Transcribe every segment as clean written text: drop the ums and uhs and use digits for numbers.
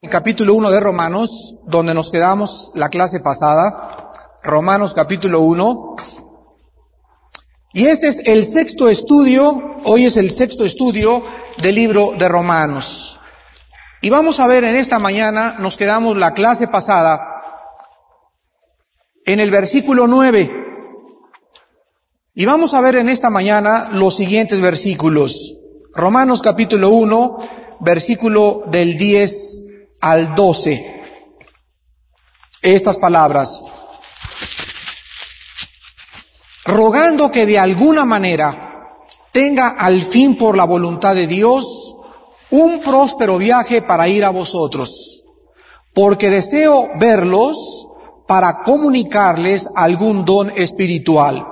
El capítulo 1 de Romanos, donde nos quedamos la clase pasada, Romanos capítulo 1, y este es el sexto estudio, hoy es el sexto estudio del libro de Romanos. Y vamos a ver en esta mañana, nos quedamos la clase pasada, en el versículo 9, y vamos a ver en esta mañana los siguientes versículos. Romanos capítulo 1, versículo del 10 al 12. Estas palabras: rogando que de alguna manera tenga al fin por la voluntad de Dios un próspero viaje para ir a vosotros, porque deseo verlos para comunicarles algún don espiritual,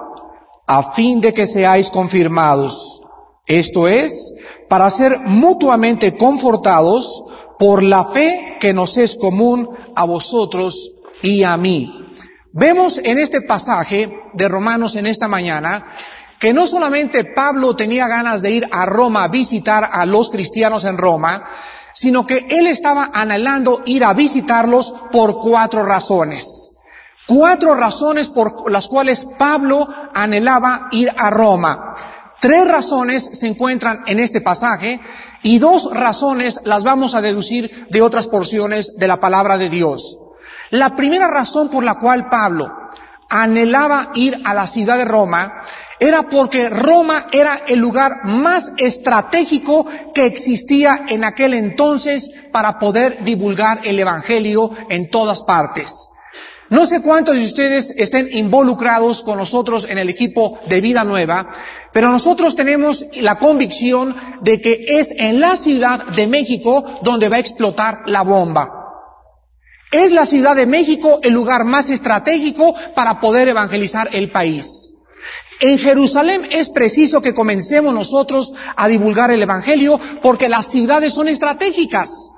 a fin de que seáis confirmados, esto es, para ser mutuamente confortados por la fe que nos es común a vosotros y a mí. Vemos en este pasaje de Romanos en esta mañana que no solamente Pablo tenía ganas de ir a Roma a visitar a los cristianos en Roma, sino que él estaba anhelando ir a visitarlos por 4 razones. 4 razones por las cuales Pablo anhelaba ir a Roma. 3 razones se encuentran en este pasaje y 2 razones las vamos a deducir de otras porciones de la palabra de Dios. La primera razón por la cual Pablo anhelaba ir a la ciudad de Roma era porque Roma era el lugar más estratégico que existía en aquel entonces para poder divulgar el evangelio en todas partes. No sé cuántos de ustedes estén involucrados con nosotros en el equipo de Vida Nueva, pero nosotros tenemos la convicción de que es en la Ciudad de México donde va a explotar la bomba. Es la Ciudad de México el lugar más estratégico para poder evangelizar el país. En Jerusalén es preciso que comencemos nosotros a divulgar el evangelio porque las ciudades son estratégicas.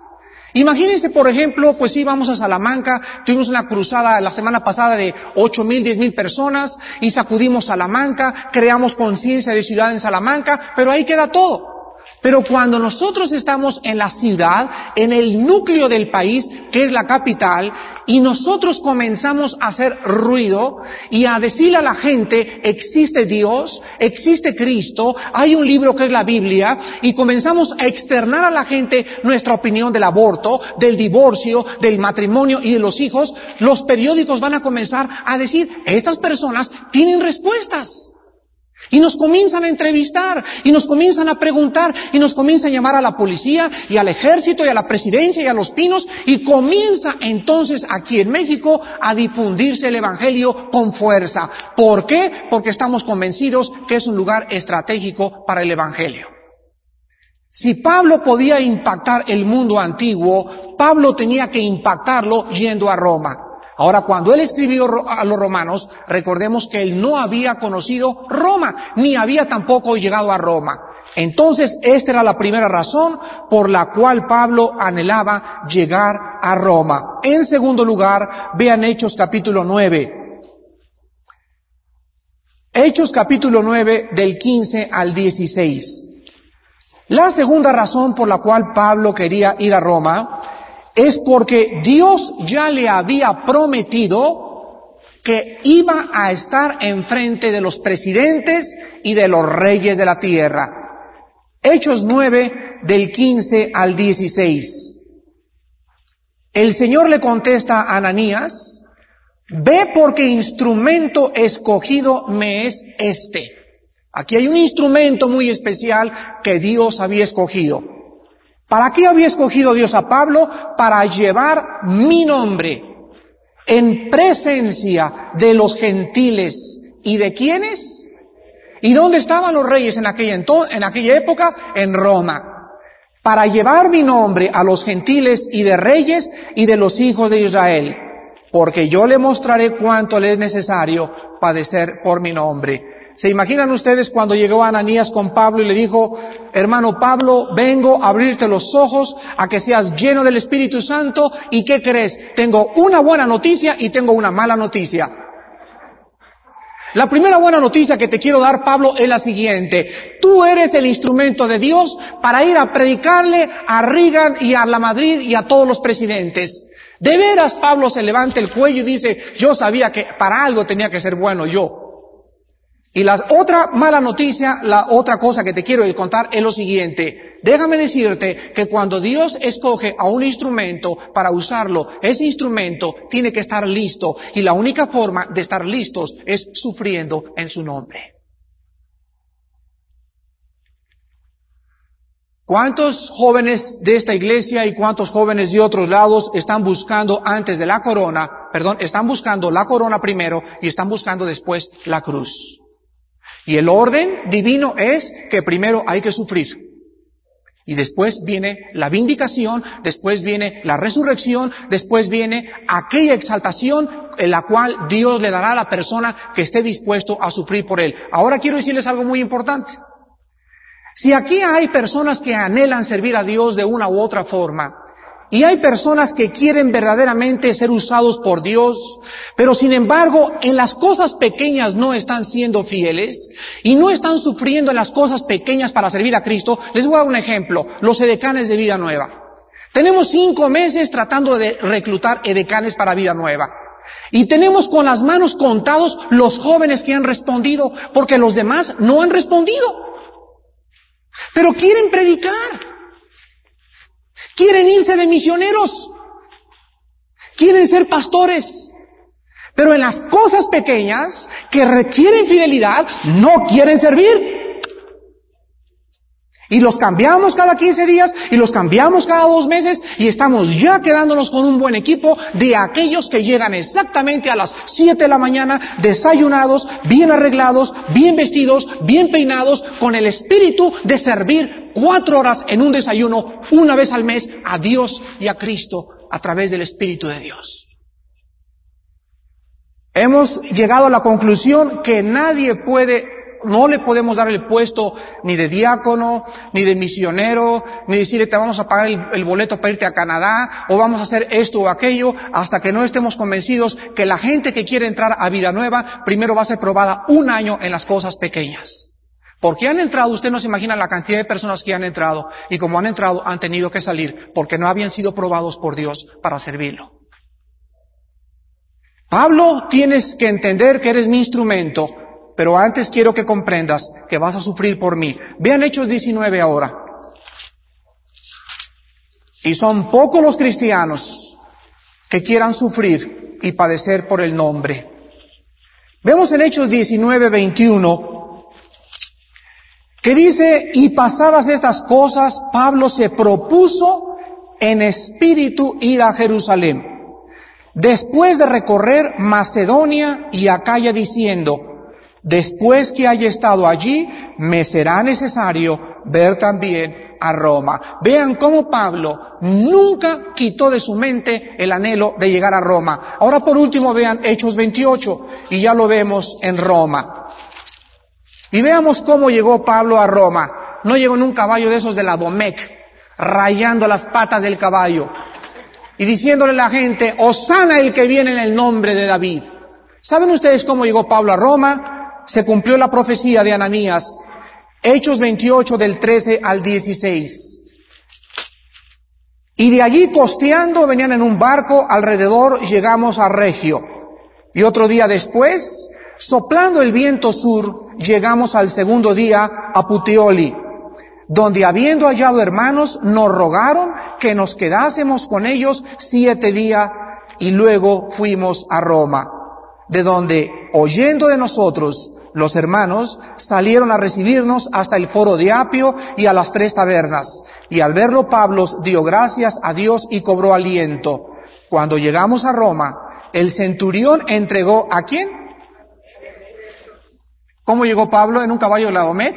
Imagínense, por ejemplo, pues sí, vamos a Salamanca, tuvimos una cruzada la semana pasada de 8,000, 10,000 personas y sacudimos Salamanca, creamos conciencia de ciudad en Salamanca, pero ahí queda todo. Pero cuando nosotros estamos en la ciudad, en el núcleo del país, que es la capital, y nosotros comenzamos a hacer ruido y a decirle a la gente, existe Dios, existe Cristo, hay un libro que es la Biblia, y comenzamos a externar a la gente nuestra opinión del aborto, del divorcio, del matrimonio y de los hijos, los periódicos van a comenzar a decir, estas personas tienen respuestas. Y nos comienzan a entrevistar, y nos comienzan a preguntar, y nos comienzan a llamar a la policía, y al ejército, y a la presidencia, y a los pinos, y comienza entonces aquí en México a difundirse el evangelio con fuerza. ¿Por qué? Porque estamos convencidos que es un lugar estratégico para el evangelio. Si Pablo podía impactar el mundo antiguo, Pablo tenía que impactarlo yendo a Roma. Ahora, cuando él escribió a los romanos, recordemos que él no había conocido Roma, ni había tampoco llegado a Roma. Entonces, esta era la primera razón por la cual Pablo anhelaba llegar a Roma. En segundo lugar, vean Hechos capítulo 9. Hechos capítulo 9 del 15 al 16. La segunda razón por la cual Pablo quería ir a Roma es porque Dios ya le había prometido que iba a estar enfrente de los presidentes y de los reyes de la tierra. Hechos 9 del 15 al 16. El Señor le contesta a Ananías, ve porque instrumento escogido me es este. Aquí hay un instrumento muy especial que Dios había escogido. ¿Para qué había escogido Dios a Pablo? Para llevar mi nombre en presencia de los gentiles. ¿Y de quiénes? ¿Y dónde estaban los reyes en aquella época? En Roma. Para llevar mi nombre a los gentiles y de reyes y de los hijos de Israel. Porque yo le mostraré cuánto le es necesario padecer por mi nombre. ¿Se imaginan ustedes cuando llegó Ananías con Pablo y le dijo, hermano Pablo, vengo a abrirte los ojos a que seas lleno del Espíritu Santo? ¿Y qué crees? Tengo una buena noticia y tengo una mala noticia. La primera buena noticia que te quiero dar, Pablo, es la siguiente. Tú eres el instrumento de Dios para ir a predicarle a Reagan y a la Madrid y a todos los presidentes. De veras, Pablo se levanta el cuello y dice, yo sabía que para algo tenía que ser bueno yo. Y la otra mala noticia, la otra cosa que te quiero contar es lo siguiente. Déjame decirte que cuando Dios escoge a un instrumento para usarlo, ese instrumento tiene que estar listo. Y la única forma de estar listos es sufriendo en su nombre. ¿Cuántos jóvenes de esta iglesia y cuántos jóvenes de otros lados están buscando antes de la corona, están buscando la corona primero y están buscando después la cruz? Y el orden divino es que primero hay que sufrir. Y después viene la vindicación, después viene la resurrección, después viene aquella exaltación en la cual Dios le dará a la persona que esté dispuesto a sufrir por él. Ahora quiero decirles algo muy importante. Si aquí hay personas que anhelan servir a Dios de una u otra forma, y hay personas que quieren verdaderamente ser usados por Dios, pero sin embargo en las cosas pequeñas no están siendo fieles y no están sufriendo en las cosas pequeñas para servir a Cristo, les voy a dar un ejemplo, los edecanes de Vida Nueva. Tenemos 5 meses tratando de reclutar edecanes para Vida Nueva. Y tenemos con las manos contados los jóvenes que han respondido, porque los demás no han respondido. Pero quieren predicar. Quieren irse de misioneros. Quieren ser pastores. Pero en las cosas pequeñas que requieren fidelidad, no quieren servir. Y los cambiamos cada 15 días y los cambiamos cada 2 meses y estamos ya quedándonos con un buen equipo de aquellos que llegan exactamente a las 7 de la mañana, desayunados, bien arreglados, bien vestidos, bien peinados, con el espíritu de servir 4 horas en un desayuno una vez al mes a Dios y a Cristo a través del Espíritu de Dios. Hemos llegado a la conclusión que no le podemos dar el puesto ni de diácono, ni de misionero, ni decirle te vamos a pagar el boleto para irte a Canadá, o vamos a hacer esto o aquello, hasta que no estemos convencidos que la gente que quiere entrar a Vida Nueva, primero va a ser probada 1 año en las cosas pequeñas. Porque han entrado, usted no se imagina la cantidad de personas que han entrado, y como han entrado, han tenido que salir, porque no habían sido probados por Dios para servirlo. Pablo, tienes que entender que eres mi instrumento, pero antes quiero que comprendas que vas a sufrir por mí. Vean Hechos 19 ahora. Y son pocos los cristianos que quieran sufrir y padecer por el nombre. Vemos en Hechos 19, 21, que dice, y pasadas estas cosas, Pablo se propuso en espíritu ir a Jerusalén, después de recorrer Macedonia y Acaya, diciendo, después que haya estado allí, me será necesario ver también a Roma. Vean cómo Pablo nunca quitó de su mente el anhelo de llegar a Roma. Ahora por último vean Hechos 28 y ya lo vemos en Roma. Y veamos cómo llegó Pablo a Roma. No llegó en un caballo de esos de la Domecq, rayando las patas del caballo y diciéndole a la gente, Hosana el que viene en el nombre de David. ¿Saben ustedes cómo llegó Pablo a Roma? Se cumplió la profecía de Ananías, Hechos 28 del 13 al 16. Y de allí costeando venían en un barco alrededor, llegamos a Regio. Y otro día después, soplando el viento sur, llegamos al segundo día a Puteoli, donde habiendo hallado hermanos, nos rogaron que nos quedásemos con ellos 7 días y luego fuimos a Roma, de donde, oyendo de nosotros, los hermanos salieron a recibirnos hasta el foro de Apio y a las 3 tabernas. Y al verlo Pablo dio gracias a Dios y cobró aliento. Cuando llegamos a Roma, el centurión entregó ¿a quién? ¿Cómo llegó Pablo? En un caballo de la Domecq,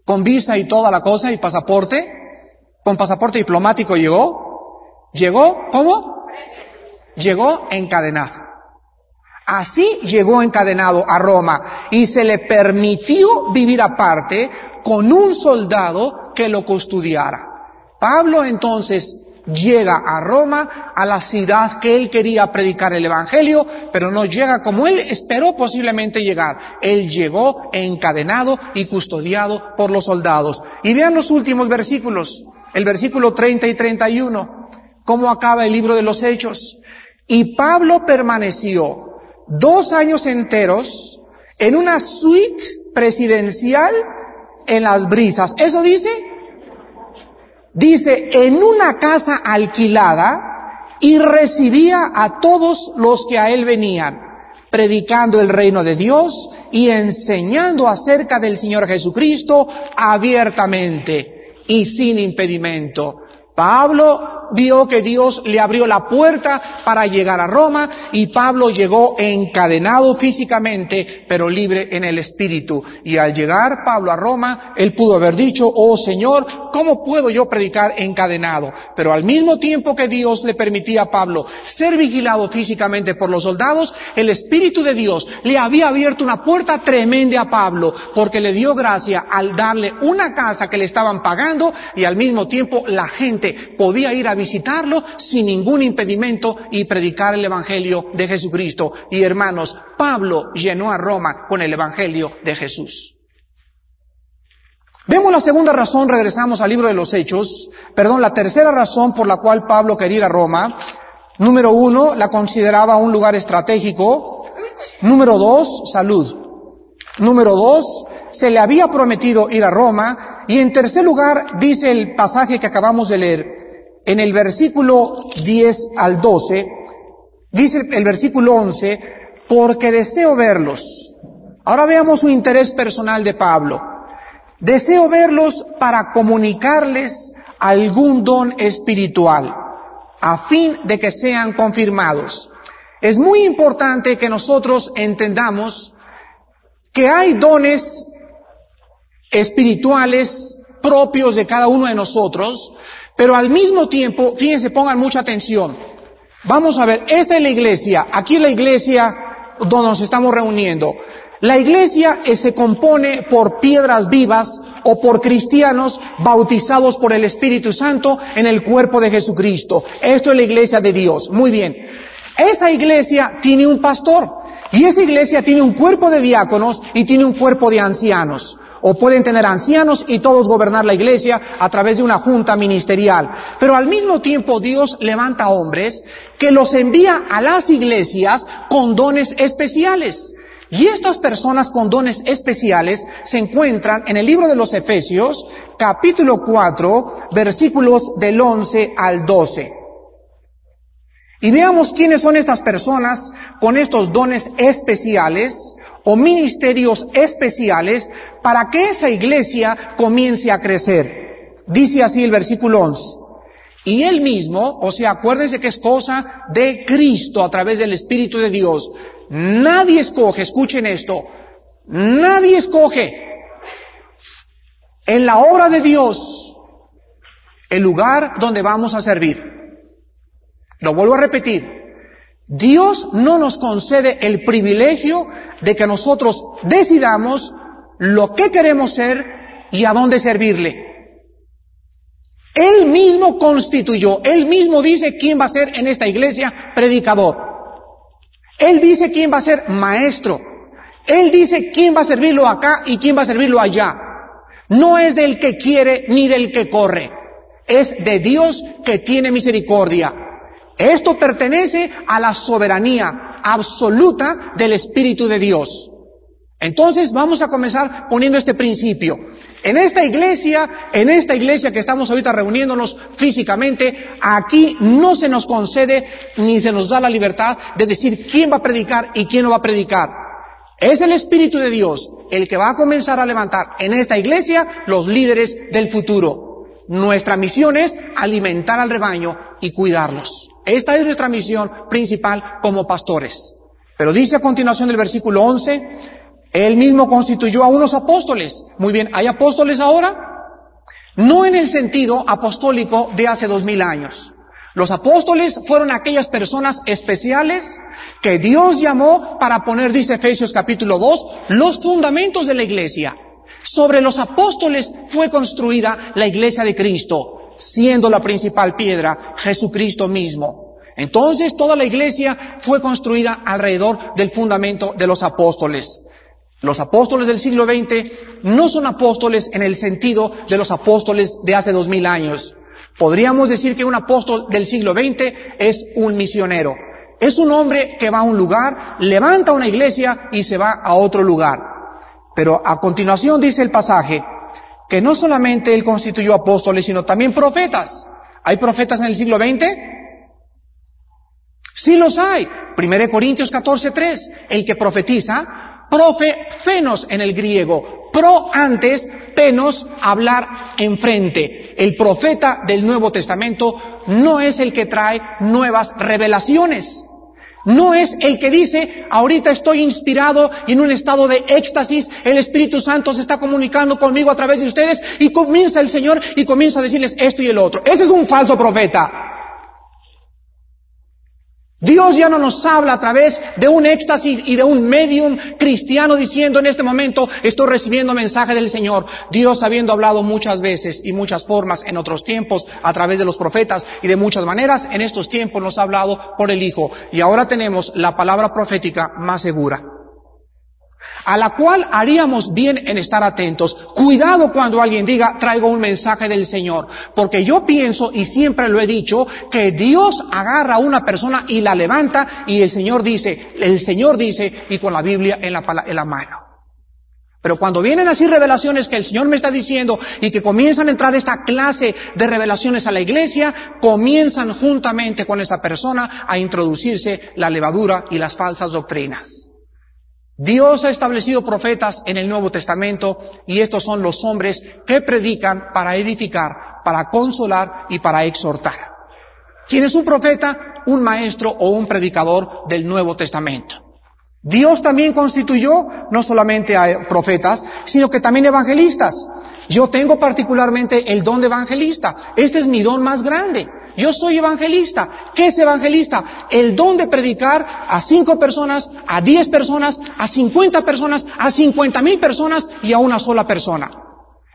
con visa y toda la cosa y pasaporte, con pasaporte diplomático llegó. ¿Llegó? ¿Cómo? Llegó encadenado. Así llegó encadenado a Roma y se le permitió vivir aparte con un soldado que lo custodiara. Pablo entonces llega a Roma, a la ciudad que él quería predicar el evangelio, pero no llega como él esperó posiblemente llegar. Él llegó encadenado y custodiado por los soldados. Y vean los últimos versículos, el versículo 30 y 31, cómo acaba el libro de los Hechos. Y Pablo permaneció 2 años enteros en una suite presidencial en las Brisas. ¿Eso dice? Dice, en una casa alquilada, y recibía a todos los que a él venían, predicando el reino de Dios y enseñando acerca del Señor Jesucristo abiertamente y sin impedimento. Pablo vio que Dios le abrió la puerta para llegar a Roma, y Pablo llegó encadenado físicamente, pero libre en el espíritu. Y al llegar Pablo a Roma, él pudo haber dicho, oh Señor, ¿cómo puedo yo predicar encadenado? Pero al mismo tiempo que Dios le permitía a Pablo ser vigilado físicamente por los soldados, el Espíritu de Dios le había abierto una puerta tremenda a Pablo, porque le dio gracia al darle una casa que le estaban pagando, y al mismo tiempo la gente podía ir a visitarlo sin ningún impedimento y predicar el evangelio de Jesucristo. Y hermanos, Pablo llenó a Roma con el evangelio de Jesús. Vemos la segunda razón, regresamos al libro de los Hechos, la tercera razón por la cual Pablo quería ir a Roma. Número 1, la consideraba un lugar estratégico. Número 2, salud. Número 2, se le había prometido ir a Roma. Y en tercer lugar, dice el pasaje que acabamos de leer, en el versículo 10 al 12, dice el versículo 11, porque deseo verlos. Ahora veamos su interés personal de Pablo. Deseo verlos para comunicarles algún don espiritual, a fin de que sean confirmados. Es muy importante que nosotros entendamos que hay dones espirituales propios de cada uno de nosotros, pero al mismo tiempo, fíjense, pongan mucha atención. Vamos a ver, esta es la iglesia, aquí es la iglesia donde nos estamos reuniendo. La iglesia se compone por piedras vivas o por cristianos bautizados por el Espíritu Santo en el cuerpo de Jesucristo. Esto es la iglesia de Dios. Muy bien. Esa iglesia tiene un pastor, y esa iglesia tiene un cuerpo de diáconos y tiene un cuerpo de ancianos. O pueden tener ancianos y todos gobernar la iglesia a través de una junta ministerial. Pero al mismo tiempo Dios levanta hombres que los envía a las iglesias con dones especiales. Y estas personas con dones especiales se encuentran en el libro de los Efesios, capítulo 4, versículos del 11 al 12. Y veamos quiénes son estas personas con estos dones especiales o ministerios especiales para que esa iglesia comience a crecer. Dice así el versículo 11. Y él mismo, o sea, acuérdense que es cosa de Cristo a través del Espíritu de Dios. Nadie escoge, escuchen esto, nadie escoge en la obra de Dios el lugar donde vamos a servir. Lo vuelvo a repetir. Dios no nos concede el privilegio de que nosotros decidamos lo que queremos ser y a dónde servirle. Él mismo constituyó, Él mismo dice quién va a ser en esta iglesia predicador. Él dice quién va a ser maestro. Él dice quién va a servirlo acá y quién va a servirlo allá. No es del que quiere ni del que corre. Es de Dios que tiene misericordia. Esto pertenece a la soberanía absoluta del Espíritu de Dios. Entonces vamos a comenzar poniendo este principio. En esta iglesia que estamos ahorita reuniéndonos físicamente, aquí no se nos concede ni se nos da la libertad de decir quién va a predicar y quién no va a predicar. Es el Espíritu de Dios el que va a comenzar a levantar en esta iglesia los líderes del futuro. Nuestra misión es alimentar al rebaño y cuidarlos. Esta es nuestra misión principal como pastores. Pero dice a continuación del versículo 11, Él mismo constituyó a unos apóstoles. Muy bien, ¿hay apóstoles ahora? No en el sentido apostólico de hace 2000 años. Los apóstoles fueron aquellas personas especiales que Dios llamó para poner, dice Efesios capítulo 2, los fundamentos de la iglesia. Sobre los apóstoles fue construida la iglesia de Cristo. siendo la principal piedra Jesucristo mismo. Entonces toda la iglesia fue construida alrededor del fundamento de los apóstoles. Los apóstoles del siglo XX no son apóstoles en el sentido de los apóstoles de hace 2000 años. Podríamos decir que un apóstol del siglo XX es un misionero. Es un hombre que va a un lugar, levanta una iglesia y se va a otro lugar. Pero a continuación dice el pasaje que no solamente él constituyó apóstoles, sino también profetas. ¿Hay profetas en el siglo XX? Sí los hay. 1 Corintios 14:3. El que profetiza, profenos en el griego. Pro antes, penos, hablar enfrente. El profeta del Nuevo Testamento no es el que trae nuevas revelaciones. No es el que dice, ahorita estoy inspirado y en un estado de éxtasis, el Espíritu Santo se está comunicando conmigo a través de ustedes y comienza el Señor y comienza a decirles esto y el otro. Ese es un falso profeta. Dios ya no nos habla a través de un éxtasis y de un medium cristiano diciendo en este momento estoy recibiendo mensaje del Señor. Dios, habiendo hablado muchas veces y muchas formas en otros tiempos a través de los profetas y de muchas maneras, en estos tiempos nos ha hablado por el Hijo. Y ahora tenemos la palabra profética más segura, a la cual haríamos bien en estar atentos. Cuidado cuando alguien diga, traigo un mensaje del Señor, porque yo pienso, y siempre lo he dicho, que Dios agarra a una persona y la levanta, y el Señor dice, y con la Biblia en la mano. Pero cuando vienen así revelaciones que el Señor me está diciendo, y que comienzan a entrar esta clase de revelaciones a la iglesia, comienzan juntamente con esa persona a introducirse la levadura y las falsas doctrinas. Dios ha establecido profetas en el Nuevo Testamento y estos son los hombres que predican para edificar, para consolar y para exhortar. ¿Quién es un profeta? Un maestro o un predicador del Nuevo Testamento. Dios también constituyó no solamente a profetas, sino que también evangelistas. Yo tengo particularmente el don de evangelista. Este es mi don más grande. Yo soy evangelista. ¿Qué es evangelista? El don de predicar a 5 personas, a 10 personas, a 50 personas, a 50,000 personas y a una sola persona.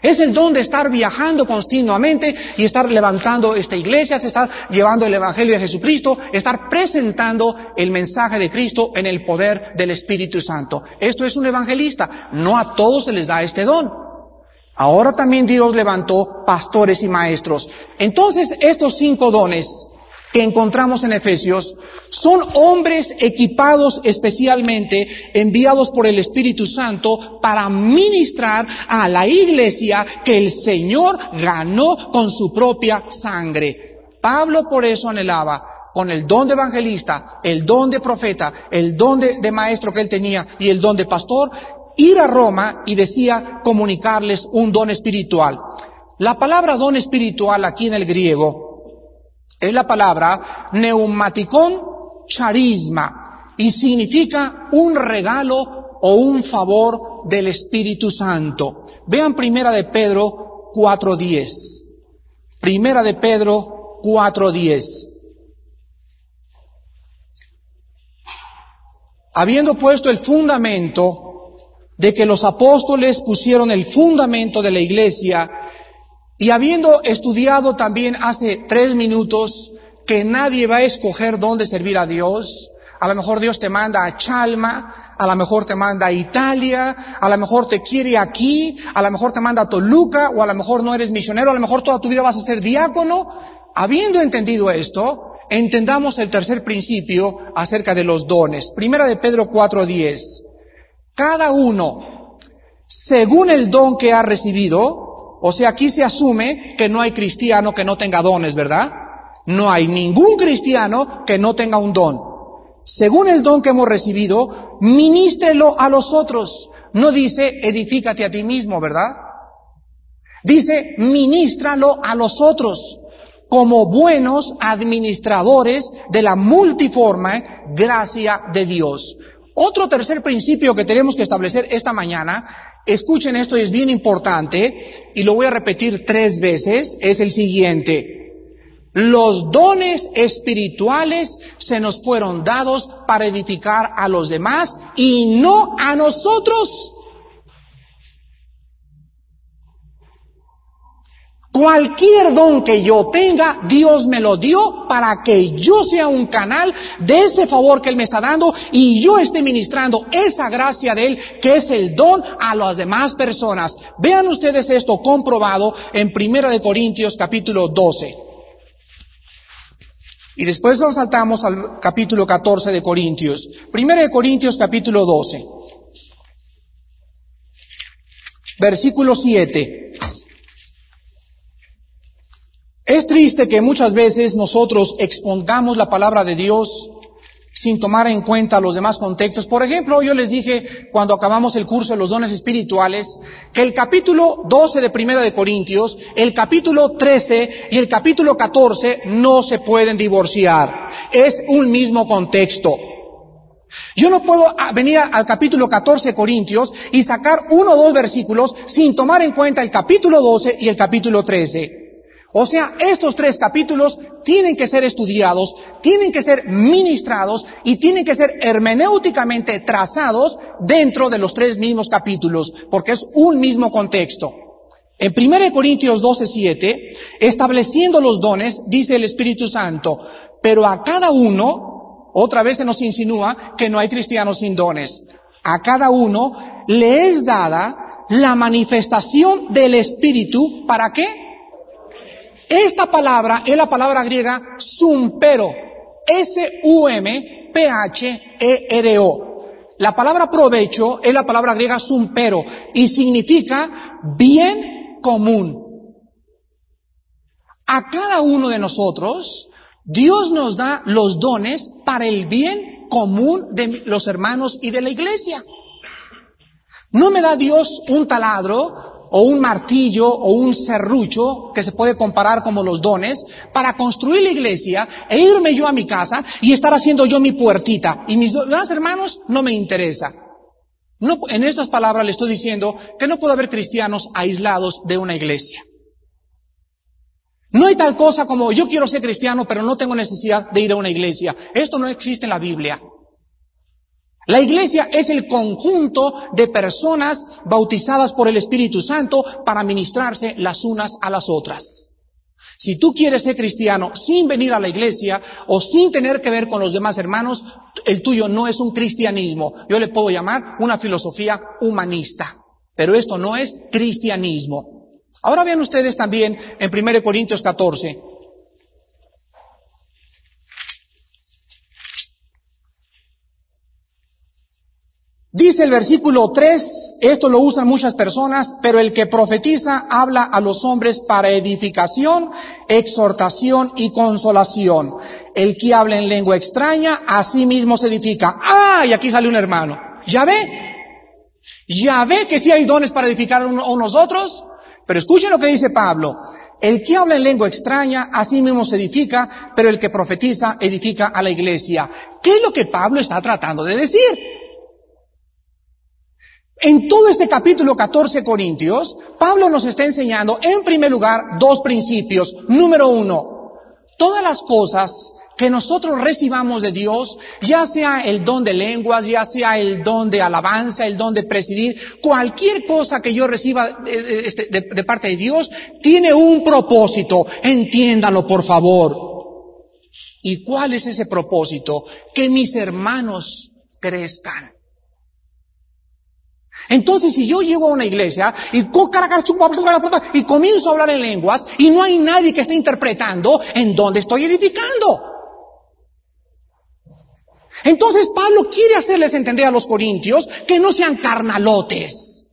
Es el don de estar viajando continuamente y estar levantando esta iglesia, estar llevando el evangelio de Jesucristo, estar presentando el mensaje de Cristo en el poder del Espíritu Santo. Esto es un evangelista. No a todos se les da este don. Ahora también Dios levantó pastores y maestros. Entonces, estos 5 dones que encontramos en Efesios son hombres equipados especialmente, enviados por el Espíritu Santo para ministrar a la iglesia que el Señor ganó con su propia sangre. Pablo por eso anhelaba, con el don de evangelista, el don de profeta, el don de maestro que él tenía y el don de pastor, ir a Roma y decía comunicarles un don espiritual. La palabra don espiritual aquí en el griego es la palabra neumatikon charisma y significa un regalo o un favor del Espíritu Santo. Vean Primera de Pedro 4:10. Primera de Pedro 4:10. Habiendo puesto el fundamento de que los apóstoles pusieron el fundamento de la iglesia, y habiendo estudiado también hace 3 minutos que nadie va a escoger dónde servir a Dios, a lo mejor Dios te manda a Chalma, a lo mejor te manda a Italia, a lo mejor te quiere aquí, a lo mejor te manda a Toluca, o a lo mejor no eres misionero, a lo mejor toda tu vida vas a ser diácono. Habiendo entendido esto, entendamos el tercer principio acerca de los dones. Primera de Pedro 4:10. Cada uno, según el don que ha recibido, o sea, aquí se asume que no hay cristiano que no tenga dones, ¿verdad? No hay ningún cristiano que no tenga un don. Según el don que hemos recibido, ministrelo a los otros. No dice, edifícate a ti mismo, ¿verdad? Dice, ministralo a los otros, como buenos administradores de la multiforme gracia de Dios. Otro tercer principio que tenemos que establecer esta mañana, escuchen esto y es bien importante, y lo voy a repetir 3 veces, es el siguiente. Los dones espirituales se nos fueron dados para edificar a los demás y no a nosotros. Cualquier don que yo tenga, Dios me lo dio para que yo sea un canal de ese favor que Él me está dando y yo esté ministrando esa gracia de Él, que es el don a las demás personas. Vean ustedes esto comprobado en 1 Corintios capítulo 12. Y después nos saltamos al capítulo 14 de Corintios. 1 Corintios capítulo 12. Versículo 7. Es triste que muchas veces nosotros expongamos la palabra de Dios sin tomar en cuenta los demás contextos. Por ejemplo, yo les dije cuando acabamos el curso de los dones espirituales que el capítulo 12 de 1 de Corintios, el capítulo 13 y el capítulo 14 no se pueden divorciar. Es un mismo contexto. Yo no puedo venir al capítulo 14 de Corintios y sacar uno o dos versículos sin tomar en cuenta el capítulo 12 y el capítulo 13. O sea, estos tres capítulos tienen que ser estudiados, tienen que ser ministrados y tienen que ser hermenéuticamente trazados dentro de los tres mismos capítulos, porque es un mismo contexto. En 1 Corintios 12:7, estableciendo los dones, dice el Espíritu Santo, pero a cada uno, otra vez se nos insinúa que no hay cristianos sin dones, a cada uno le es dada la manifestación del Espíritu, ¿para qué? Esta palabra es la palabra griega sumpero, S-U-M-P-H-E-R-O. La palabra provecho es la palabra griega sumpero y significa bien común. A cada uno de nosotros, Dios nos da los dones para el bien común de los hermanos y de la iglesia. No me da Dios un taladro o un martillo o un serrucho que se puede comparar como los dones para construir la iglesia e irme yo a mi casa y estar haciendo yo mi puertita y mis demás hermanos no me interesa. No, en estas palabras le estoy diciendo que no puede haber cristianos aislados de una iglesia. No hay tal cosa como yo quiero ser cristiano pero no tengo necesidad de ir a una iglesia. Esto no existe en la Biblia. La iglesia es el conjunto de personas bautizadas por el Espíritu Santo para ministrarse las unas a las otras. Si tú quieres ser cristiano sin venir a la iglesia o sin tener que ver con los demás hermanos, el tuyo no es un cristianismo. Yo le puedo llamar una filosofía humanista, pero esto no es cristianismo. Ahora vean ustedes también en 1 Corintios 14. Dice el versículo 3, esto lo usan muchas personas, pero el que profetiza habla a los hombres para edificación, exhortación y consolación. El que habla en lengua extraña, a sí mismo se edifica. ¡Ah! Y aquí sale un hermano. ¿Ya ve? ¿Ya ve que sí hay dones para edificar a unos otros? Pero escuchen lo que dice Pablo. El que habla en lengua extraña, a sí mismo se edifica, pero el que profetiza edifica a la iglesia. ¿Qué es lo que Pablo está tratando de decir? En todo este capítulo 14 Corintios, Pablo nos está enseñando, en primer lugar, dos principios. Número uno, todas las cosas que nosotros recibamos de Dios, ya sea el don de lenguas, ya sea el don de alabanza, el don de presidir, cualquier cosa que yo reciba de parte de Dios, tiene un propósito. Entiéndanlo, por favor. ¿Y cuál es ese propósito? Que mis hermanos crezcan. Entonces, si yo llego a una iglesia y comienzo a hablar en lenguas y no hay nadie que esté interpretando, ¿en dónde estoy edificando? Entonces, Pablo quiere hacerles entender a los corintios que no sean carnalotes.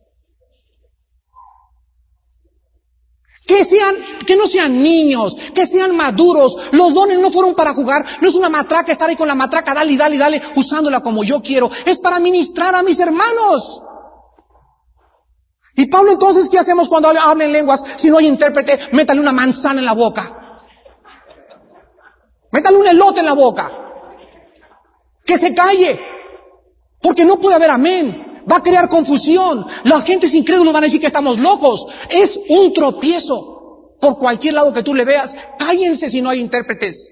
Que no sean niños, que sean maduros. Los dones no fueron para jugar, no es una matraca estar ahí con la matraca, dale, dale, dale, usándola como yo quiero. Es para ministrar a mis hermanos. Y Pablo, entonces, ¿qué hacemos cuando habla en lenguas? Si no hay intérprete, métale una manzana en la boca. Métale un elote en la boca. Que se calle. Porque no puede haber amén. Va a crear confusión. Las gentes incrédulos van a decir que estamos locos. Es un tropiezo. Por cualquier lado que tú le veas, cállense si no hay intérpretes.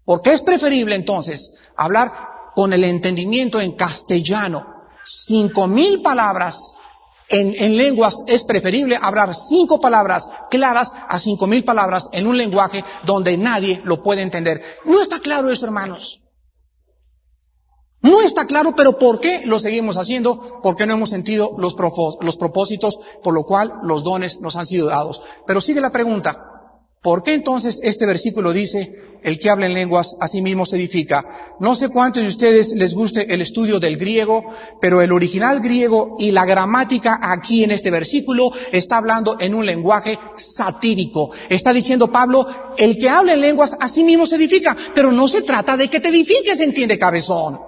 Porque es preferible, entonces, hablar con el entendimiento en castellano. 5,000 palabras En lenguas es preferible hablar 5 palabras claras a 5,000 palabras en un lenguaje donde nadie lo puede entender. ¿No está claro eso, hermanos? No está claro, pero ¿por qué lo seguimos haciendo? Porque no hemos sentido los propósitos por lo cual los dones nos han sido dados. Pero sigue la pregunta. ¿Por qué entonces este versículo dice, el que habla en lenguas a sí mismo se edifica? No sé cuántos de ustedes les guste el estudio del griego, pero el original griego y la gramática aquí en este versículo está hablando en un lenguaje satírico. Está diciendo Pablo, el que habla en lenguas a sí mismo se edifica, pero no se trata de que te edifiques, entiende, cabezón.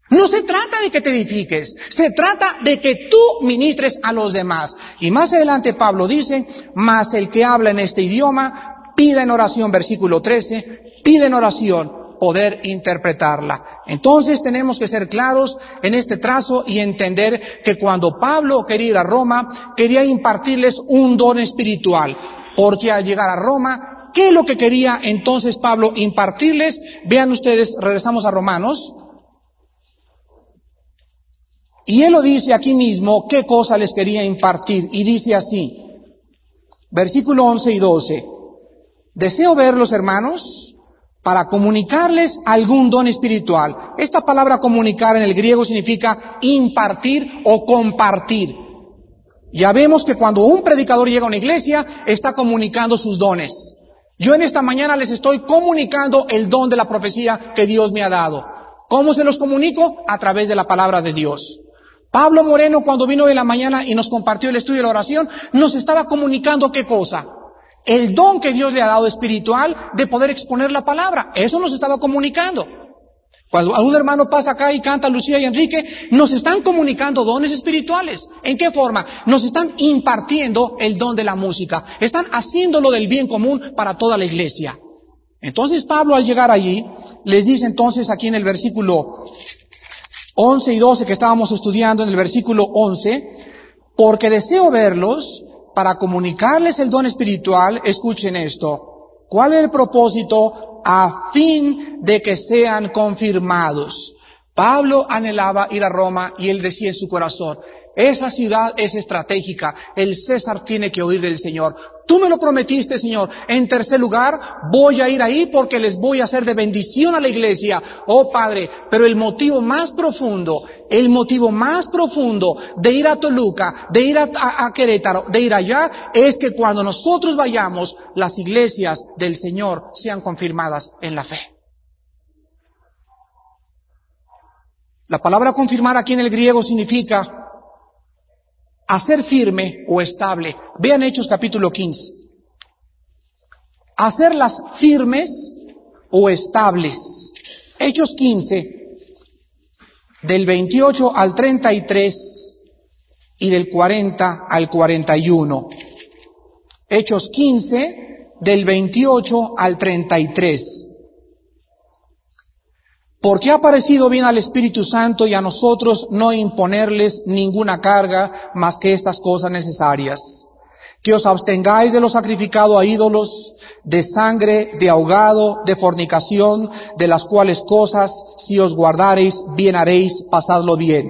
No se trata de que te edifiques, se trata de que tú ministres a los demás. Y más adelante Pablo dice, mas el que habla en este idioma, pida en oración, versículo 13, pida en oración poder interpretarla. Entonces tenemos que ser claros en este trazo y entender que cuando Pablo quería ir a Roma, quería impartirles un don espiritual, porque al llegar a Roma, ¿qué es lo que quería entonces Pablo impartirles? Vean ustedes, regresamos a Romanos. Y él lo dice aquí mismo, qué cosa les quería impartir. Y dice así, versículo 11 y 12. Deseo verlos, hermanos, para comunicarles algún don espiritual. Esta palabra comunicar en el griego significa impartir o compartir. Ya vemos que cuando un predicador llega a una iglesia, está comunicando sus dones. Yo en esta mañana les estoy comunicando el don de la profecía que Dios me ha dado. ¿Cómo se los comunico? A través de la palabra de Dios. Pablo Moreno, cuando vino de la mañana y nos compartió el estudio de la oración, nos estaba comunicando ¿qué cosa? El don que Dios le ha dado espiritual de poder exponer la palabra. Eso nos estaba comunicando. Cuando algún hermano pasa acá y canta Lucía y Enrique, nos están comunicando dones espirituales. ¿En qué forma? Nos están impartiendo el don de la música. Están haciéndolo del bien común para toda la iglesia. Entonces Pablo, al llegar allí, les dice entonces aquí en el versículo 11 y 12 que estábamos estudiando, en el versículo 11, porque deseo verlos para comunicarles el don espiritual. Escuchen esto. ¿Cuál es el propósito? A fin de que sean confirmados. Pablo anhelaba ir a Roma y él decía en su corazón, esa ciudad es estratégica, el César tiene que oír del Señor. Tú me lo prometiste, Señor. En tercer lugar, voy a ir ahí porque les voy a hacer de bendición a la iglesia. Oh Padre, pero el motivo más profundo de ir a Toluca, de ir a Querétaro, de ir allá, es que cuando nosotros vayamos, las iglesias del Señor sean confirmadas en la fe. La palabra confirmar aquí en el griego significa hacer firme o estable. Vean Hechos capítulo 15. Hacerlas firmes o estables. Hechos 15, del 28 al 33 y del 40 al 41. Hechos 15, del 28 al 33. Porque ha parecido bien al Espíritu Santo y a nosotros no imponerles ninguna carga más que estas cosas necesarias. Que os abstengáis de lo sacrificado a ídolos, de sangre, de ahogado, de fornicación, de las cuales cosas, si os guardareis, bien haréis, pasadlo bien.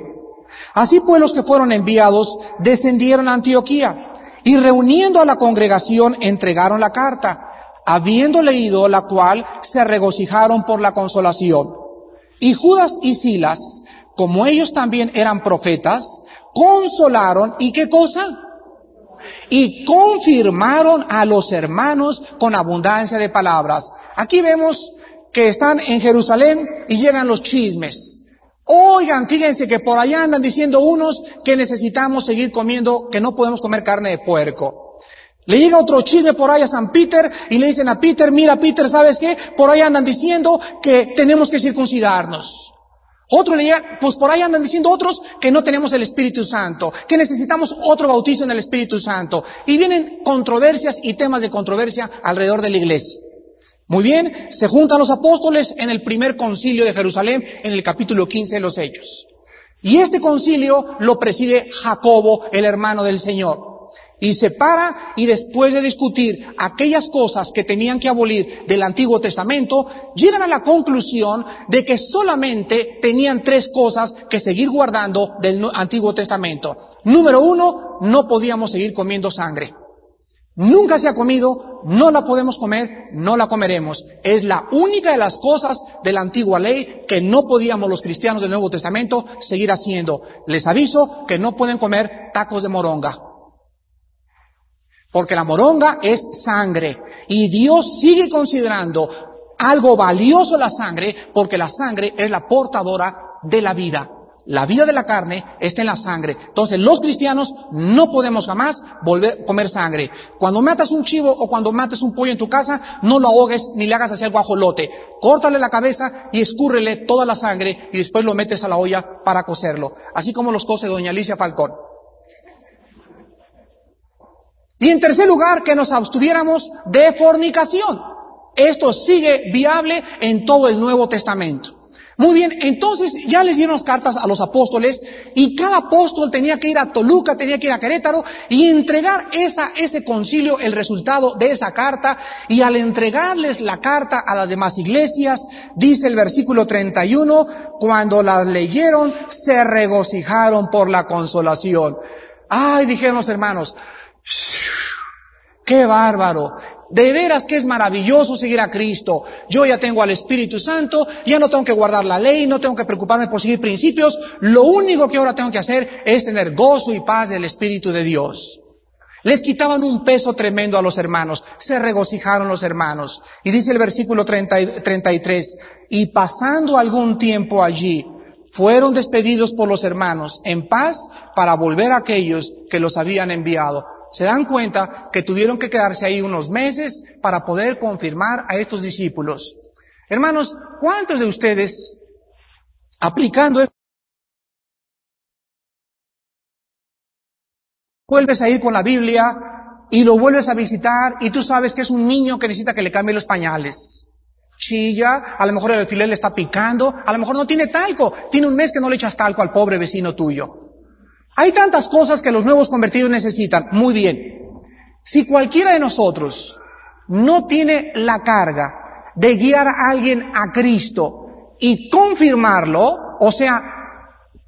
Así pues los que fueron enviados descendieron a Antioquía y reuniendo a la congregación entregaron la carta, habiendo leído la cual se regocijaron por la consolación. Y Judas y Silas, como ellos también eran profetas, consolaron, ¿y qué cosa? Y confirmaron a los hermanos con abundancia de palabras. Aquí vemos que están en Jerusalén y llegan los chismes. Oigan, fíjense que por allá andan diciendo unos que necesitamos seguir comiendo, que no podemos comer carne de puerco. Le llega otro chisme por ahí a San Peter y le dicen a Peter, mira Peter, ¿sabes qué? Por ahí andan diciendo que tenemos que circuncidarnos. Otro le llega, pues por ahí andan diciendo otros que no tenemos el Espíritu Santo, que necesitamos otro bautizo en el Espíritu Santo. Y vienen controversias y temas de controversia alrededor de la iglesia. Muy bien, se juntan los apóstoles en el primer concilio de Jerusalén, en el capítulo 15 de los Hechos. Y este concilio lo preside Jacobo, el hermano del Señor. Y se para, y después de discutir aquellas cosas que tenían que abolir del Antiguo Testamento, llegan a la conclusión de que solamente tenían 3 cosas que seguir guardando del Antiguo Testamento. Número 1, no podíamos seguir comiendo sangre. Nunca se ha comido, no la podemos comer, no la comeremos. Es la única de las cosas de la antigua ley que no podíamos los cristianos del Nuevo Testamento seguir haciendo. Les aviso que no pueden comer tacos de moronga. Porque la moronga es sangre. Y Dios sigue considerando algo valioso la sangre, porque la sangre es la portadora de la vida. La vida de la carne está en la sangre. Entonces los cristianos no podemos jamás volver a comer sangre. Cuando matas un chivo o cuando mates un pollo en tu casa, no lo ahogues ni le hagas hacia el guajolote. Córtale la cabeza y escúrrele toda la sangre y después lo metes a la olla para cocerlo. Así como los cose doña Alicia Falcón. Y en tercer lugar, que nos abstuviéramos de fornicación. Esto sigue viable en todo el Nuevo Testamento. Muy bien, entonces ya les dieron las cartas a los apóstoles y cada apóstol tenía que ir a Toluca, tenía que ir a Querétaro y entregar ese concilio, el resultado de esa carta. Y al entregarles la carta a las demás iglesias, dice el versículo 31, cuando las leyeron, se regocijaron por la consolación. Ay, dijeron los hermanos, ¡qué bárbaro! De veras que es maravilloso seguir a Cristo. Yo ya tengo al Espíritu Santo, ya no tengo que guardar la ley, no tengo que preocuparme por seguir principios. Lo único que ahora tengo que hacer es tener gozo y paz del Espíritu de Dios. Les quitaban un peso tremendo a los hermanos. Se regocijaron los hermanos. Y dice el versículo 33, y pasando algún tiempo allí, fueron despedidos por los hermanos en paz para volver a aquellos que los habían enviado. Se dan cuenta que tuvieron que quedarse ahí unos meses para poder confirmar a estos discípulos. Hermanos, ¿cuántos de ustedes, aplicando esto, vuelves a ir con la Biblia y lo vuelves a visitar y tú sabes que es un niño que necesita que le cambie los pañales? Chilla, a lo mejor el alfiler le está picando, a lo mejor no tiene talco, tiene un mes que no le echas talco al pobre vecino tuyo. Hay tantas cosas que los nuevos convertidos necesitan. Muy bien. Si cualquiera de nosotros no tiene la carga de guiar a alguien a Cristo y confirmarlo, o sea,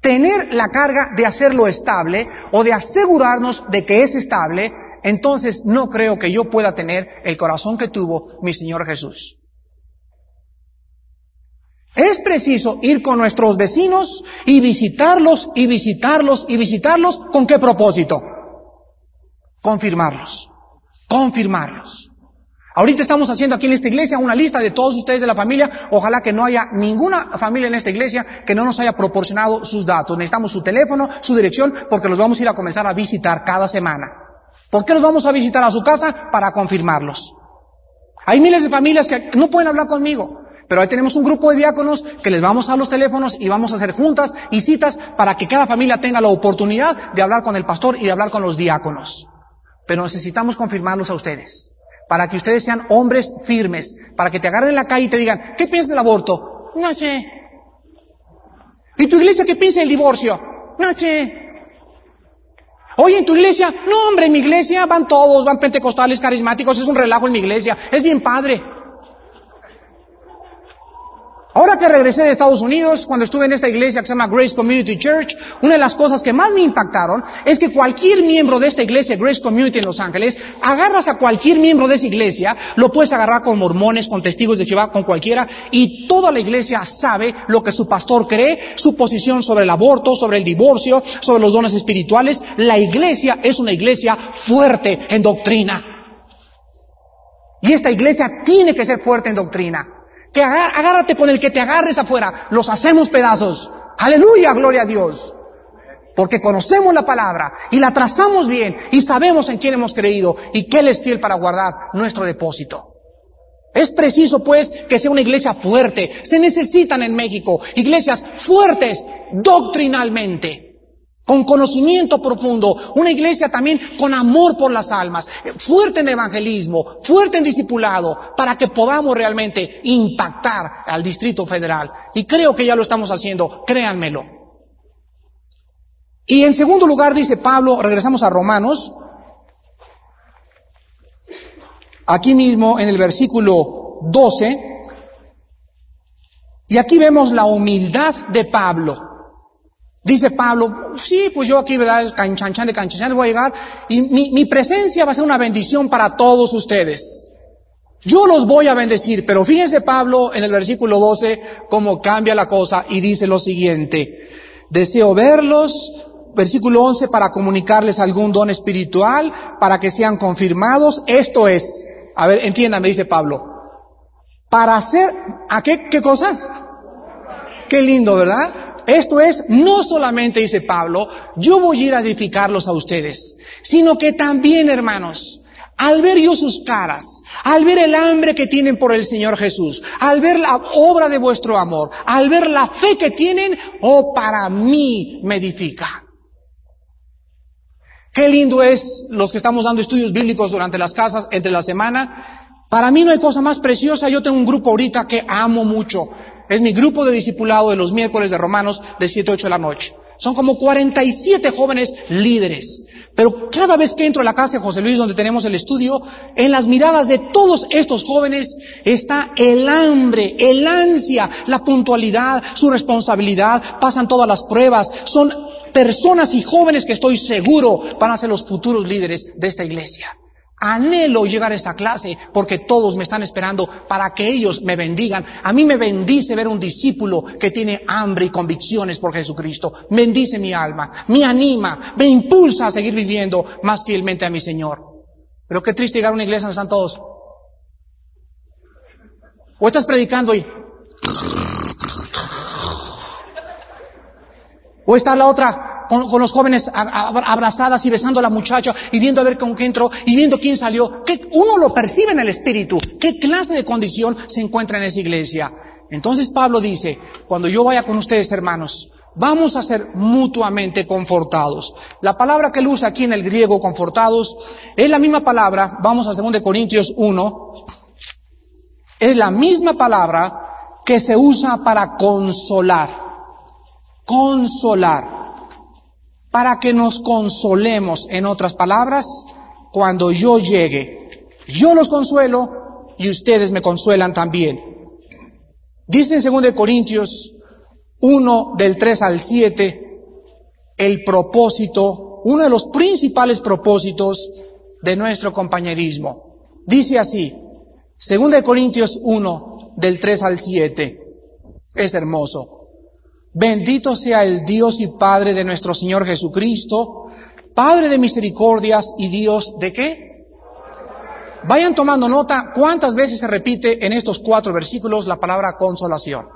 tener la carga de hacerlo estable o de asegurarnos de que es estable, entonces no creo que yo pueda tener el corazón que tuvo mi Señor Jesús. Es preciso ir con nuestros vecinos y visitarlos y visitarlos y visitarlos. ¿Con qué propósito? Confirmarlos. Confirmarlos. Ahorita estamos haciendo aquí en esta iglesia una lista de todos ustedes de la familia. Ojalá que no haya ninguna familia en esta iglesia que no nos haya proporcionado sus datos. Necesitamos su teléfono, su dirección, porque los vamos a ir a comenzar a visitar cada semana. ¿Por qué los vamos a visitar a su casa? Para confirmarlos. Hay miles de familias que no pueden hablar conmigo. Pero ahí tenemos un grupo de diáconos que les vamos a dar los teléfonos y vamos a hacer juntas y citas para que cada familia tenga la oportunidad de hablar con el pastor y de hablar con los diáconos. Pero necesitamos confirmarlos a ustedes, para que ustedes sean hombres firmes, para que te agarren en la calle y te digan, ¿qué piensas del aborto? No sé. ¿Y tu iglesia qué piensa del divorcio? No sé. Oye, ¿en tu iglesia? No, hombre, en mi iglesia van todos, van pentecostales, carismáticos, es un relajo en mi iglesia, es bien padre. Ahora que regresé de Estados Unidos, cuando estuve en esta iglesia que se llama Grace Community Church, una de las cosas que más me impactaron es que cualquier miembro de esta iglesia, Grace Community en Los Ángeles, agarras a cualquier miembro de esa iglesia, lo puedes agarrar con mormones, con testigos de Jehová, con cualquiera, y toda la iglesia sabe lo que su pastor cree, su posición sobre el aborto, sobre el divorcio, sobre los dones espirituales. La iglesia es una iglesia fuerte en doctrina. Y esta iglesia tiene que ser fuerte en doctrina. Que agárrate con el que te agarres afuera, los hacemos pedazos. Aleluya, gloria a Dios. Porque conocemos la palabra y la trazamos bien y sabemos en quién hemos creído y que Él es fiel para guardar nuestro depósito. Es preciso pues que sea una iglesia fuerte. Se necesitan en México iglesias fuertes doctrinalmente, con conocimiento profundo, una iglesia también con amor por las almas, fuerte en evangelismo, fuerte en discipulado, para que podamos realmente impactar al Distrito Federal. Y creo que ya lo estamos haciendo, créanmelo. Y en segundo lugar dice Pablo, regresamos a Romanos, aquí mismo en el versículo 12, y aquí vemos la humildad de Pablo. Dice Pablo, sí, pues yo aquí, ¿verdad? Canchanchan de canchanchan voy a llegar, y mi presencia va a ser una bendición para todos ustedes. Yo los voy a bendecir, pero fíjense Pablo en el versículo 12 cómo cambia la cosa y dice lo siguiente: deseo verlos, versículo 11, para comunicarles algún don espiritual, para que sean confirmados. Esto es, a ver, entiéndame, dice Pablo, para hacer, ¿a qué cosa? Qué lindo, ¿verdad? Esto es, no solamente, dice Pablo, yo voy a ir a edificarlos a ustedes, sino que también, hermanos, al ver yo sus caras, al ver el hambre que tienen por el Señor Jesús, al ver la obra de vuestro amor, al ver la fe que tienen, para mí me edifica. Qué lindo es los que estamos dando estudios bíblicos durante las casas, entre la semana. Para mí no hay cosa más preciosa. Yo tengo un grupo ahorita que amo mucho. Es mi grupo de discipulado de los miércoles de Romanos de 7 a 8 de la noche. Son como 47 jóvenes líderes. Pero cada vez que entro a la casa de José Luis, donde tenemos el estudio, en las miradas de todos estos jóvenes está el hambre, el ansia, la puntualidad, su responsabilidad, pasan todas las pruebas. Son personas y jóvenes que estoy seguro van a ser los futuros líderes de esta iglesia. Anhelo llegar a esta clase porque todos me están esperando para que ellos me bendigan. A mí me bendice ver un discípulo que tiene hambre y convicciones por Jesucristo. Bendice mi alma, me anima, me impulsa a seguir viviendo más fielmente a mi Señor. Pero qué triste llegar a una iglesia donde están todos. O estás predicando y... o está la otra con los jóvenes abrazadas y besando a la muchacha y viendo a ver con qué entró y viendo quién salió. Uno lo percibe en el espíritu. ¿Qué clase de condición se encuentra en esa iglesia? Entonces Pablo dice, cuando yo vaya con ustedes, hermanos, vamos a ser mutuamente confortados. La palabra que él usa aquí en el griego, confortados, es la misma palabra, vamos a 2 Corintios 1, es la misma palabra que se usa para consolar. Consolar. Para que nos consolemos, en otras palabras, cuando yo llegue. Yo los consuelo y ustedes me consuelan también. Dice en 2 Corintios 1, del 3 al 7, el propósito, uno de los principales propósitos de nuestro compañerismo. Dice así, 2 Corintios 1, del 3 al 7, es hermoso. Bendito sea el Dios y Padre de nuestro Señor Jesucristo, Padre de misericordias y Dios ¿de qué? Vayan tomando nota cuántas veces se repite en estos 4 versículos la palabra consolación.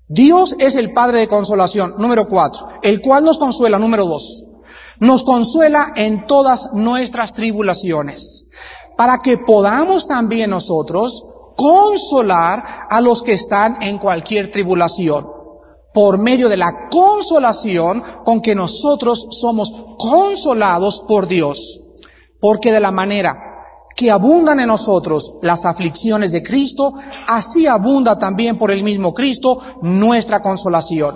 Dios es el Padre de consolación, número 4, el cual nos consuela, número 2. Nos consuela en todas nuestras tribulaciones, para que podamos también nosotros consolar a los que están en cualquier tribulación, por medio de la consolación con que nosotros somos consolados por Dios. Porque de la manera que abundan en nosotros las aflicciones de Cristo, así abunda también por el mismo Cristo nuestra consolación.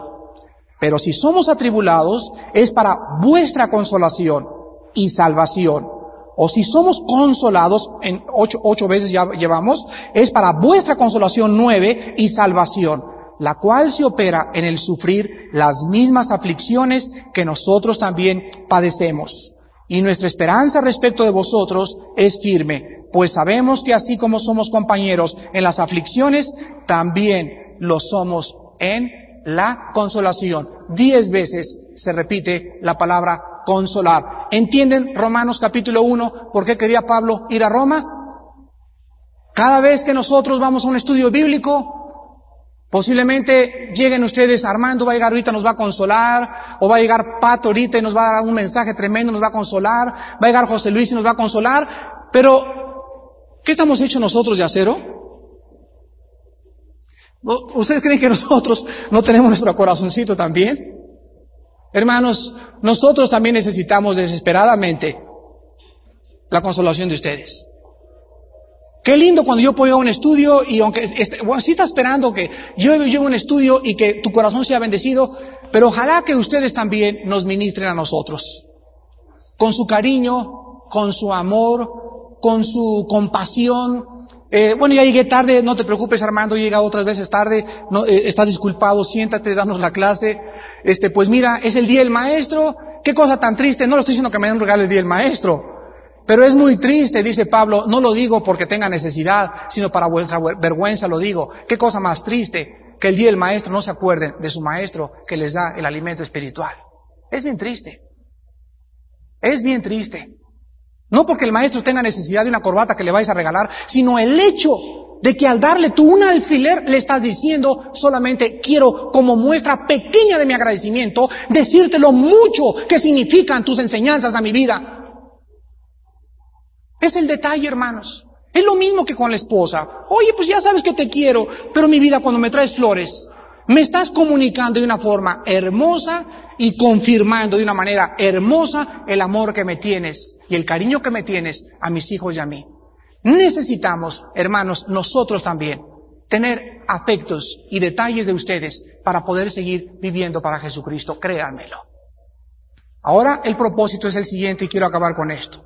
Pero si somos atribulados, es para vuestra consolación y salvación. O si somos consolados, en 8 veces ya llevamos, es para vuestra consolación 9 y salvación, la cual se opera en el sufrir las mismas aflicciones que nosotros también padecemos. Y nuestra esperanza respecto de vosotros es firme, pues sabemos que así como somos compañeros en las aflicciones, también lo somos en la consolación. 10 veces se repite la palabra consolar. ¿Entienden Romanos capítulo 1 por qué quería Pablo ir a Roma? Cada vez que nosotros vamos a un estudio bíblico, posiblemente lleguen ustedes, Armando va a llegar ahorita, nos va a consolar, o va a llegar Pato ahorita y nos va a dar un mensaje tremendo, nos va a consolar, va a llegar José Luis y nos va a consolar, pero ¿qué estamos hechos nosotros de acero? ¿Ustedes creen que nosotros no tenemos nuestro corazoncito también? Hermanos, nosotros también necesitamos desesperadamente la consolación de ustedes. Qué lindo cuando yo puedo ir a un estudio y aunque, sí está esperando que yo llegue a un estudio y que tu corazón sea bendecido, pero ojalá que ustedes también nos ministren a nosotros. Con su cariño, con su amor, con su compasión. Bueno, ya llegué tarde, no te preocupes, Armando, he llegado otras veces tarde, no, estás disculpado, siéntate, danos la clase. Pues mira, es el día del maestro, qué cosa tan triste, no lo estoy diciendo que me den un regalo el día del maestro, pero es muy triste, dice Pablo, no lo digo porque tenga necesidad, sino para vuestra vergüenza lo digo. Qué cosa más triste, que el día del maestro no se acuerden de su maestro que les da el alimento espiritual. Es bien triste. Es bien triste. No porque el maestro tenga necesidad de una corbata que le vais a regalar, sino el hecho de que al darle tú un alfiler le estás diciendo solamente quiero, como muestra pequeña de mi agradecimiento, decirte lo mucho que significan tus enseñanzas a mi vida. Es el detalle, hermanos. Es lo mismo que con la esposa. Oye, pues ya sabes que te quiero, pero mi vida, cuando me traes flores, me estás comunicando de una forma hermosa y confirmando de una manera hermosa el amor que me tienes y el cariño que me tienes a mis hijos y a mí. Necesitamos, hermanos, nosotros también, tener afectos y detalles de ustedes para poder seguir viviendo para Jesucristo, créanmelo. Ahora el propósito es el siguiente y quiero acabar con esto.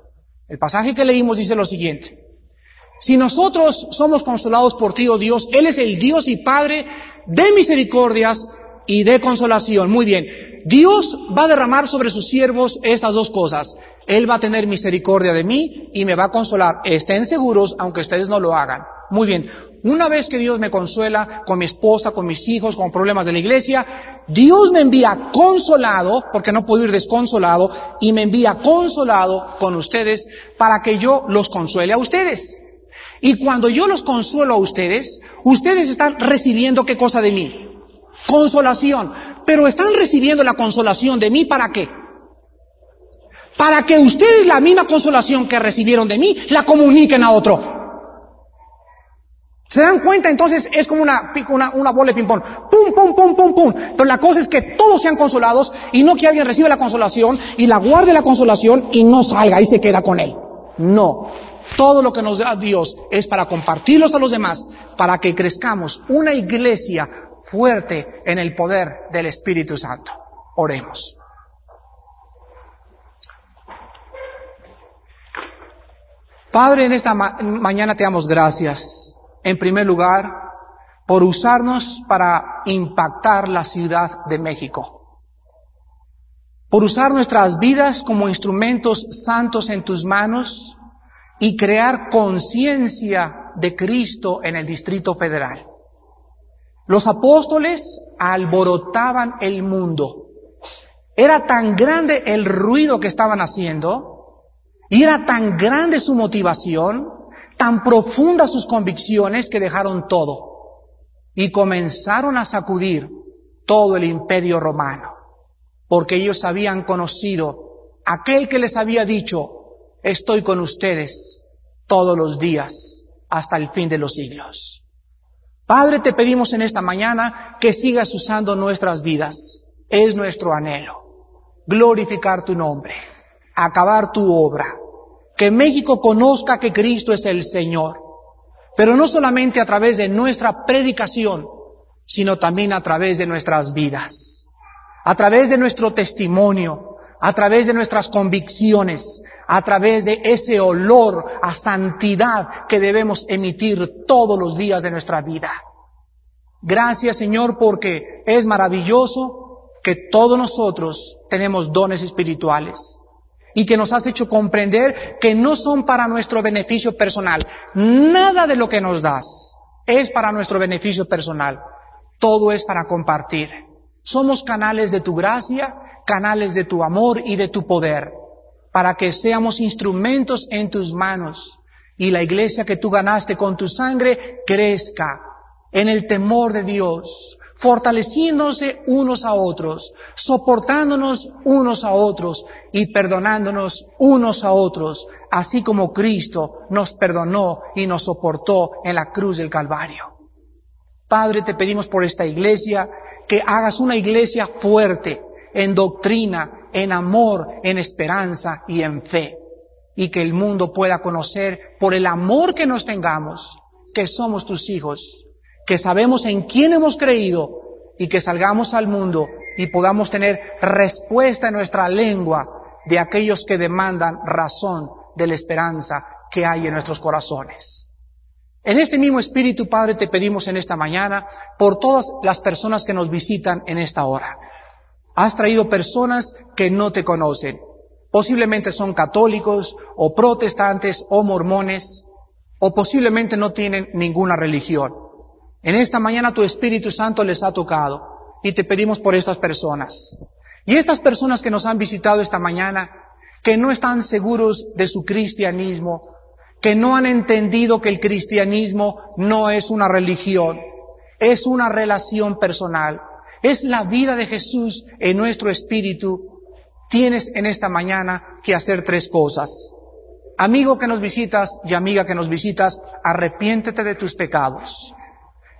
El pasaje que leímos dice lo siguiente: si nosotros somos consolados por ti, oh Dios, Él es el Dios y Padre de misericordias y de consolación. Muy bien, Dios va a derramar sobre sus siervos estas dos cosas. Él va a tener misericordia de mí y me va a consolar. Estén seguros, aunque ustedes no lo hagan. Muy bien, una vez que Dios me consuela con mi esposa, con mis hijos, con problemas de la iglesia, Dios me envía consolado, porque no puedo ir desconsolado, y me envía consolado con ustedes para que yo los consuele a ustedes. Y cuando yo los consuelo a ustedes están recibiendo ¿qué cosa de mí? Consolación. Pero están recibiendo la consolación de mí ¿para qué? Para que ustedes la misma consolación que recibieron de mí la comuniquen a otro. ¿Se dan cuenta? Entonces es como una bola de ping-pong. Pum, pum, pum, pum, pum. Pero la cosa es que todos sean consolados y no que alguien reciba la consolación y la guarde la consolación y no salga y se queda con él. No. Todo lo que nos da Dios es para compartirlos a los demás, para que crezcamos una iglesia fuerte en el poder del Espíritu Santo. Oremos. Padre, en esta mañana te damos gracias, en primer lugar, por usarnos para impactar la Ciudad de México, por usar nuestras vidas como instrumentos santos en tus manos y crear conciencia de Cristo en el Distrito Federal. Los apóstoles alborotaban el mundo. Era tan grande el ruido que estaban haciendo y era tan grande su motivación, tan profundas sus convicciones que dejaron todo y comenzaron a sacudir todo el imperio romano, porque ellos habían conocido aquel que les había dicho: estoy con ustedes todos los días hasta el fin de los siglos. Padre, te pedimos en esta mañana que sigas usando nuestras vidas. Es nuestro anhelo glorificar tu nombre, acabar tu obra, que México conozca que Cristo es el Señor, pero no solamente a través de nuestra predicación, sino también a través de nuestras vidas, a través de nuestro testimonio, a través de nuestras convicciones, a través de ese olor a santidad que debemos emitir todos los días de nuestra vida. Gracias, Señor, porque es maravilloso que todos nosotros tenemos dones espirituales y que nos has hecho comprender que no son para nuestro beneficio personal. Nada de lo que nos das es para nuestro beneficio personal. Todo es para compartir. Somos canales de tu gracia, canales de tu amor y de tu poder, para que seamos instrumentos en tus manos y la iglesia que tú ganaste con tu sangre crezca en el temor de Dios, fortaleciéndose unos a otros, soportándonos unos a otros y perdonándonos unos a otros, así como Cristo nos perdonó y nos soportó en la cruz del Calvario. Padre, te pedimos por esta iglesia que hagas una iglesia fuerte en doctrina, en amor, en esperanza y en fe, y que el mundo pueda conocer por el amor que nos tengamos que somos tus hijos, que sabemos en quién hemos creído y que salgamos al mundo y podamos tener respuesta en nuestra lengua de aquellos que demandan razón de la esperanza que hay en nuestros corazones. En este mismo espíritu, Padre, te pedimos en esta mañana por todas las personas que nos visitan en esta hora. Has traído personas que no te conocen. Posiblemente son católicos o protestantes o mormones, o posiblemente no tienen ninguna religión. En esta mañana tu Espíritu Santo les ha tocado y te pedimos por estas personas. Y estas personas que nos han visitado esta mañana, que no están seguros de su cristianismo, que no han entendido que el cristianismo no es una religión, es una relación personal, es la vida de Jesús en nuestro espíritu, tienes en esta mañana que hacer 3 cosas. Amigo que nos visitas y amiga que nos visitas, arrepiéntete de tus pecados.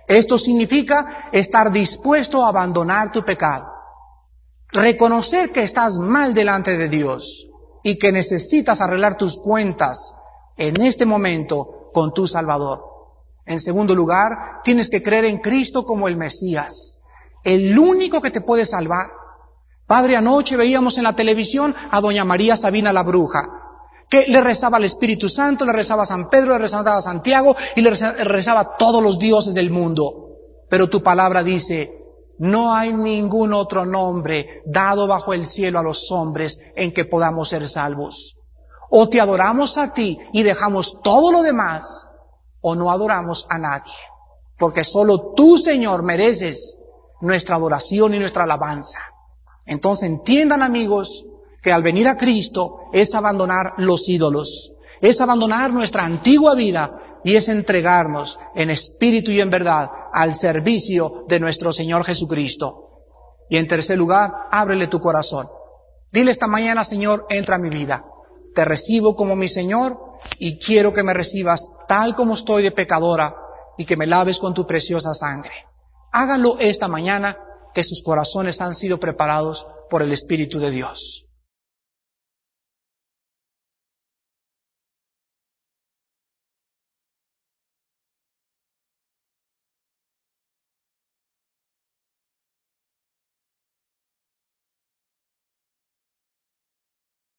Esto significa estar dispuesto a abandonar tu pecado, reconocer que estás mal delante de Dios y que necesitas arreglar tus cuentas en este momento con tu Salvador. En segundo lugar, tienes que creer en Cristo como el Mesías, el único que te puede salvar. Padre, anoche veíamos en la televisión a doña María Sabina la bruja, que le rezaba al Espíritu Santo, le rezaba a San Pedro, le rezaba a Santiago y le rezaba a todos los dioses del mundo. Pero tu palabra dice, no hay ningún otro nombre dado bajo el cielo a los hombres en que podamos ser salvos. O te adoramos a ti y dejamos todo lo demás, o no adoramos a nadie. Porque solo tú, Señor, mereces nuestra adoración y nuestra alabanza. Entonces entiendan, amigos, que al venir a Cristo es abandonar los ídolos, es abandonar nuestra antigua vida y es entregarnos en espíritu y en verdad al servicio de nuestro Señor Jesucristo. Y en tercer lugar, ábrele tu corazón. Dile esta mañana, Señor, entra a mi vida. Te recibo como mi Señor y quiero que me recibas tal como estoy de pecadora y que me laves con tu preciosa sangre. Háganlo esta mañana, que sus corazones han sido preparados por el Espíritu de Dios.